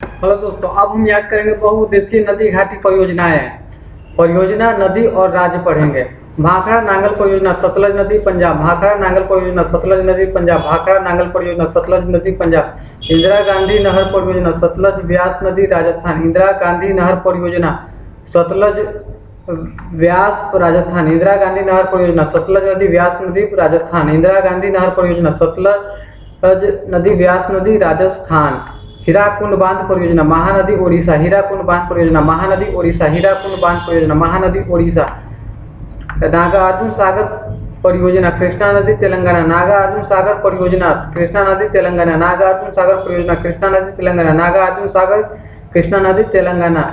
Hello दोस्तों, अब हम याद करेंगे बहुउद्देशीय नदी घाटी परियोजनाएं। परियोजना, नदी और राज्य पढ़ेंगे। भाखड़ा नांगल परियोजना सतलज नदी पंजाब। भाखड़ा नांगल परियोजना सतलज नदी पंजाब। भाखड़ा नांगल परियोजना सतलज नदी पंजाब। इंदिरा गांधी नहर परियोजना सतलज व्यास नदी राजस्थान। इंदिरा गांधी नहर परियोजना सतलज व्यास राजस्थान। इंदिरा गांधी नहर परियोजना सतलज नदी व्यास नदी राजस्थान। इंदिरा गांधी नहर परियोजना सतलज नदी व्यास नदी राजस्थान। हीराकुंड बांध परियोजना महानदी ओडिशा। हीराकुंड बांध परियोजना महानदी ओडिशा। हीराकुंड बांध परियोजना महानदी ओडिशा। नागार्जुन सागर परियोजना कृष्णा नदी तेलंगाना। नागार्जुन सागर परियोजना कृष्णा नदी तेलंगाना। नागार्जुन सागर परियोजना कृष्णा नदी तेलंगाना। नागार्जुन सागर कृष्णा नदी तेलंगाना।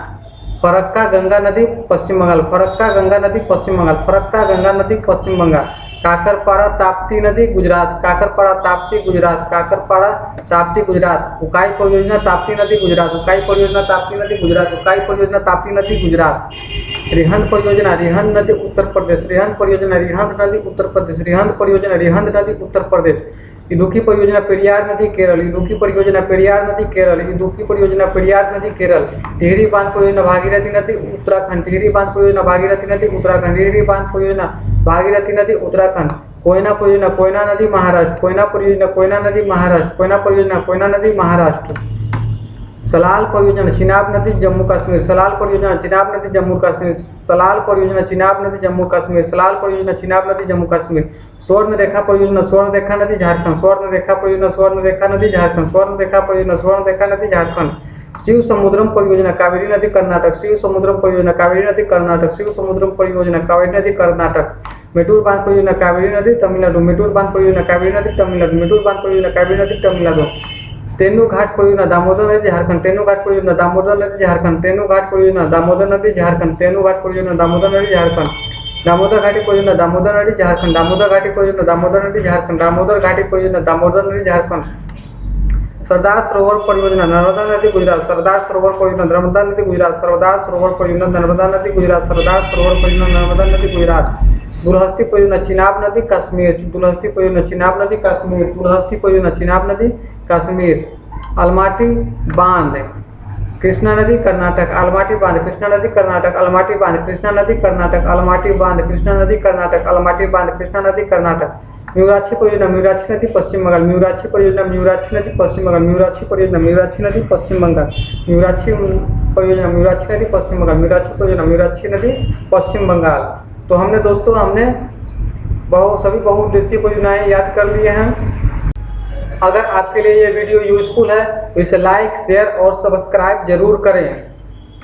फरक्का गंगा नदी पश्चिम बंगाल। फरक्का गंगा नदी पश्चिम बंगाल। फरक्का गंगा नदी पश्चिम बंगाल। काकरपाड़ा ताप्ती नदी गुजरात। काकरपाड़ा ताप्ती गुजरात। काकरपाड़ा ताप्ती गुजरात। उकाई परियोजना ताप्ती नदी गुजरात। उकाई परियोजना ताप्ती नदी गुजरात। उकाई परियोजना ताप्ती नदी गुजरात। रिहंद परियोजना रिहंद नदी उत्तर प्रदेश। रिहंद परियोजना रिहंद नदी उत्तर प्रदेश। रिहंद परियोजना रिहंद नदी उत्तर प्रदेश। इडुक्की परियोजना पेरियार नदी केरल। इडुक्की परियोजना पेरियार नदी केरल। इडुक्की परियोजना पेरियार नदी केरल। टिहरी बांध परियोजना भागीरथी नदी उत्तराखंड। टिहरी बांध परियोजना भागीरथी नदी उत्तराखंड। टिहरी बांध परियोजना भागीरथी नदी उत्तराखंड। कोयना परियोजना कोयना नदी महाराष्ट्र। कोयना परियोजना कोयना नदी महाराष्ट्र। कोयना परियोजना कोयना नदी महाराष्ट्र। सलाल परियोजना चिनाब नदी जम्मू कश्मीर। सलाल परियोजना चिनाब नदी जम्मू कश्मीर। सलाल परियोजना चिनाब नदी जम्मू कश्मीर। सलाल परियोजना चिनाब नदी जम्मू कश्मीर। स्वर्ण रेखा परियोजना स्वर्ण रेखा नदी झारखंड। स्वर्ण रेखा परियोजना स्वर्ण रेखा नदी झारखंड। स्वर्ण रेखा परियोजना स्वर्ण रेखा नदी झारखंड। शिव समुद्रम परियोजना कावेरी नदी कर्नाटक। शिव समुद्रम परियोजना कावेरी नदी कर्नाटक। शिव समुद्रम परियोजना कावेरी नदी कर्नाटक। मेटूर बांध परियोजना कावेरी नदी तमिलनाडु। मेटूर बांध परियोजना कावेरी नदी तमिलनाडु। मेटूर बांध परियोजना कावेरी नदी तमिलनाडु। तेनू घाट परियोजना दामोदर नदी झारखंड। तेनू घाट परियोजना दामोदर नदी झारखंड। तेनू घाट परियोजना दामोदर नदी झारखंड। तेनू घाट परियोजना दामोदर नदी झारखंड। दामोदर घाटी परियोजना दामोदर नदी झारखंड। दामोदर घाटी परियोजना दामोदर नदी झारखंड। दामोदर घाटी परियोजना दामोदर नदी झारखंड। सरदार सरोवर परियोजना नर्मदा नदी गुजरात। सरदार सरोवर परियोजना नर्मदा नदी गुजरात। सरदार सरोवर परियोजना नर्मदा नदी गुजरात। सरदार सरोवर परियोजना नर्मदा नदी गुजरात। दुलहस्ती परियोजना चिनाब नदी कश्मीर। दुलहस्ती परियोजना चिनाब नदी कश्मीर। दुलहस्ती परियोजना चिनाब नदी कश्मीर। अलमाटी बांध कृष्णा नदी कर्नाटक। अलमाटी बांध कृष्णा नदी कर्नाटक। अलमाटी बांध कृष्णा नदी कर्नाटक। अलमाटी बांध कृष्णा नदी कर्नाटक। अलमाटी बांध कृष्णा नदी कर्नाटक। म्यूराक्षी परियोजना म्यूराक्षी नदी पश्चिम बंगाल। म्यूराक्षी परियोजना म्यूराक्षी नदी पश्चिम बंगाल। म्यूराक्षी परियोजना म्यूराक्षी नदी पश्चिम बंगाल। म्यूराक्षी परियोजना म्यूराक्षी नदी पश्चिम बंगाल। म्यूराक्षी परियोजना म्यूराक्षी नदी पश्चिम बंगाल। तो हमने दोस्तों सभी बहुउद्देशीय परियोजनाएं याद कर लिए हैं। अगर आपके लिए ये वीडियो यूजफुल है तो इसे लाइक, शेयर और सब्सक्राइब जरूर करें।